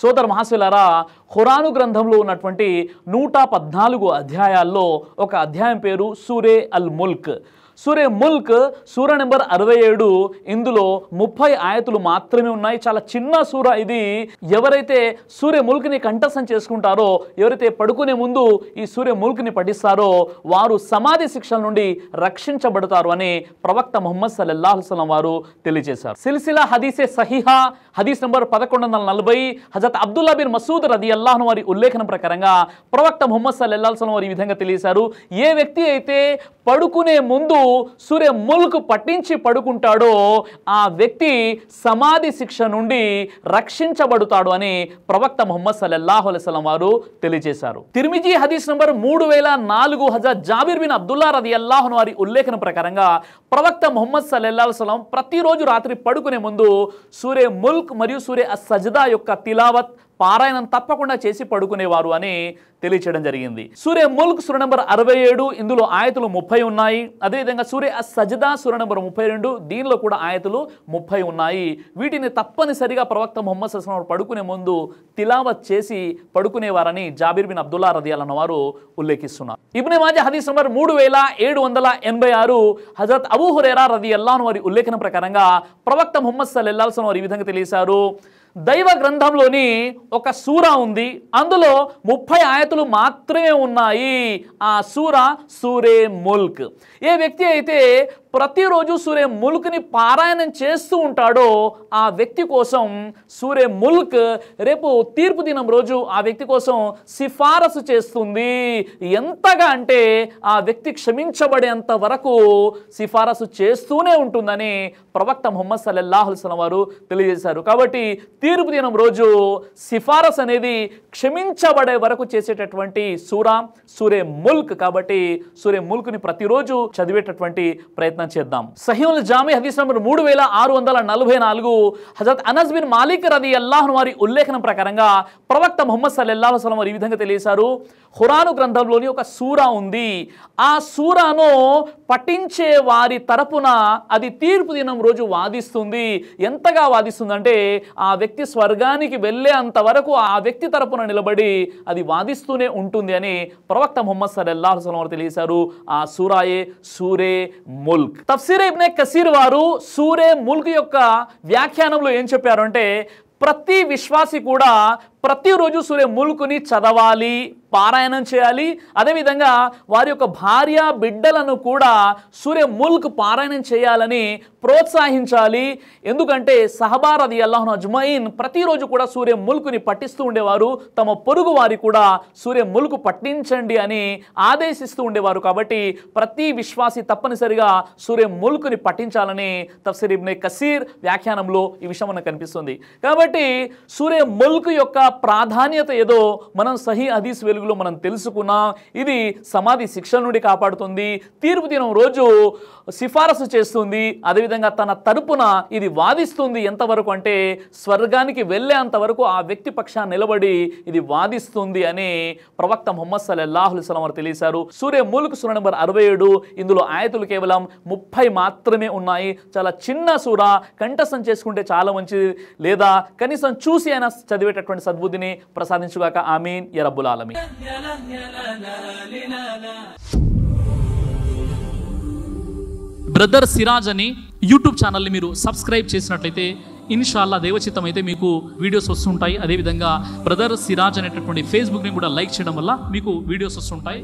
సోదర మహాశయులారా, ఖురాను గ్రంథంలో ఉన్నటువంటి 114 అధ్యాయాల్లో ఒక అధ్యాయం పేరు సూరే అల్ ముల్క్. సూరే ముల్క్ సూర నెంబర్ 67. ఇందులో 30 ఆయతులు మాత్రమే ఉన్నాయి. చాలా చిన్న సూర ఇది. ఎవరైతే సూరే ముల్క్ని కంఠస్థం చేసుకుంటారో, ఎవరైతే పడుకునే ముందు ఈ సూరే ముల్క్ని పఠిస్తారో వారు సమాధి శిక్షల నుండి రక్షించబడతారు అని ప్రవక్త ముహమ్మద్ సల్లల్లాహు అలైహి వసల్లం వారు తెలియజేశారు. సిల్సిలా హదీసే సహీహా హదీస్ నంబర్ 1140 హజరత్ అబ్దుల్లా బిన్ మసూద్ రదియల్లాహు అన్హు వారి ఉల్లేఖనం ప్రకారంగా ప్రవక్త ముహమ్మద్ సల్లల్లాహు అలైహి వసల్లం వారు ఈ విధంగా తెలియజేశారు. ఏ వ్యక్తి అయితే పడుకునే ముందు సూరే ముల్క్ పఠించి పడుకుంటాడో ఆ వ్యక్తి సమాధి శిక్ష నుండి రక్షించబడతాడు అని ప్రవక్త ముహమ్మద్ సల్లల్లాహు అలైహి వసల్లం వారు తెలియజేశారు. తిర్మిజీ హదీస్ నంబర్ 3004 హజరత్ జాబిర్ బిన్ అబ్దుల్లా రదియల్లాహు అన్హు వారి ఉల్లేఖనం ప్రకారంగా ప్రవక్త ముహమ్మద్ సల్లల్లాహు అలైహి వసల్లం ప్రతిరోజు రాత్రి పడుకునే ముందు సూరే ముల్క్ మరియు సూరే అస్-సజ్దా యొక్క తిలావత్ పారాయణం తప్పకుండా చేసి పడుకునేవారు అని తెలియచేయడం జరిగింది. సూరే ముల్క్ సూర నంబర్ 67, ఇందులో ఆయతులు 30 ఉన్నాయి. అదేవిధంగా సూరే అస్-సజ్దా సూర నంబర్ 32, దీనిలో కూడా ఆయతులు 30 ఉన్నాయి. వీటిని తప్పనిసరిగా ప్రవక్త ముహమ్మద్ సల్లల్లాహు అలైహి వసల్లం పడుకునే ముందు తిలావత్ చేసి పడుకునేవారని జాబిర్ బిన్ అబ్దుల్లా రదియల్లాహు అన్హు వారు ఉల్లేఖిస్తున్నారు. ఇబ్నే మాజా హదీస్ నంబర్ 3786 హజరత్ అబూ హురైరా రదియల్లాహు అన్హు వారి ఉల్లేఖనం ప్రకారంగా ప్రవక్త ముహమ్మద్ సల్లల్లాహు అలైహి వసల్లం వారు ఈ విధంగా తెలియజేశారు. దైవ గ్రంథంలోని ఒక సూర ఉంది. అందులో 30 ఆయతులు మాత్రమే ఉన్నాయి. ఆ సూర సూరే ముల్క్. ఏ వ్యక్తి అయితే ప్రతిరోజు సూరే ముల్క్ని పారాయణం చేస్తూ ఉంటాడో ఆ వ్యక్తి కోసం సూరే ముల్క్ రేపు తీర్పు దినం రోజు ఆ వ్యక్తి కోసం సిఫారసు చేస్తుంది. ఎంతగా అంటే ఆ వ్యక్తి క్షమించబడేంత వరకు సిఫారసు చేస్తూనే ఉంటుందని ప్రవక్త ముహమ్మద్ సల్లల్లాహు అలైహి వసల్లం వారు తెలియజేశారు. కాబట్టి తీర్పు దినం రోజు సిఫారసు అనేది క్షమించబడే వరకు చేసేటటువంటి సూరే ముల్క్. కాబట్టి సూరే ముల్క్ని ప్రతిరోజు చదివేటటువంటి ప్రయత్నం చేద్దాం. సహీహుల్ జామి హదీస్ నంబర్ 3644 హజరత్ అనస్ బిన్ మాలిక్ రదియల్లాహు అన్హు వారి ఉల్లేఖనం ప్రకారంగా ప్రవక్త ముహమ్మద్ సల్లల్లాహు అలైహి వసల్లం వారు ఈ విధంగా తెలియజేశారు. ఖురాను గ్రంథంలోని ఒక సూర ఉంది. ఆ సూరాను పఠించే వారి తరపున అది తీర్పు దినం రోజు వాదిస్తుంది. ఎంతగా వాదిస్తుందంటే ఆ వ్యక్తి స్వర్గానికి వెళ్ళే అంతవరకు ఆ వ్యక్తి తరపున నిలబడి అది వాదిస్తూనే ఉంటుంది అని ప్రవక్త ముహమ్మద్ సల్లల్లాహు అలైహి వసల్లం వారు తెలియజేశారు. ఆ సూరాయే సూరే ముల్క్. తఫ్సీర్ ఇబ్నే కసీర్ వారు సూరే ముల్క్ యొక్క వ్యాఖ్యానంలో ఏం చెప్పారు అంటే, ప్రతి విశ్వాసి కూడా ప్రతిరోజు సూరే ముల్క్ని చదవాలి, పారాయణం చేయాలి. అదేవిధంగా వారి యొక్క భార్య బిడ్డలను కూడా సూరే ముల్క్ పారాయణం చేయాలని ప్రోత్సహించాలి. ఎందుకంటే సహబా రదియల్లాహు అన్హుమ్ అజ్మయీన్ ప్రతిరోజు కూడా సూరే ముల్క్ని పఠిస్తూ ఉండేవారు. తమ పొరుగు వారి కూడా సూరే ముల్క్ పఠించండి అని ఆదేశిస్తూ ఉండేవారు. కాబట్టి ప్రతి విశ్వాసి తప్పనిసరిగా సూరే ముల్క్ని పఠించాలని తఫ్సీర్ ఇబ్నే కసీర్ వ్యాఖ్యానంలో ఈ విషయం మనకు కనిపిస్తుంది. కాబట్టి సూరే ముల్క్ యొక్క ప్రాధాన్యత ఏదో మనం సహీ హదీస్ వెలుగులో మనం తెలుసుకున్నాం. ఇది సమాధి శిక్ష నుండి కాపాడుతుంది, తీర్పు దినం రోజు సిఫారసు చేస్తుంది, అదేవిధంగా తన తరపున ఇది వాదిస్తుంది. ఎంతవరకు అంటే స్వర్గానికి వెళ్ళేంత వరకు ఆ వ్యక్తి పక్షాన్ని నిలబడి ఇది వాదిస్తుంది అని ప్రవక్త ముహమ్మద్ సల్లల్లాహు అలైహి వసల్లం వారు తెలియజేశారు. సూరే ముల్క్ సూర నంబర్ 67, ఇందులో ఆయతులు కేవలం 30 మాత్రమే ఉన్నాయి. చాలా చిన్న సూర, కంఠస్థం చేసుకుంటే చాలా మంచిది, లేదా కనీసం చూసి అయినా చదివేటటువంటి సద్బుద్ధిని ప్రసాదించుగాక. ఆమీన్ యా రబ్బుల్ ఆలమీన్. బ్రదర్ సిరాజ్ అని యూట్యూబ్ ఛానల్ని మీరు సబ్స్క్రైబ్ చేసినట్లయితే ఇన్షాల్లా దేవచిత్తం అయితే మీకు వీడియోస్ వస్తుంటాయి. అదేవిధంగా బ్రదర్ సిరాజ్ అనేటటువంటి ఫేస్బుక్ని కూడా లైక్ చేయడం వల్ల మీకు వీడియోస్ వస్తుంటాయి.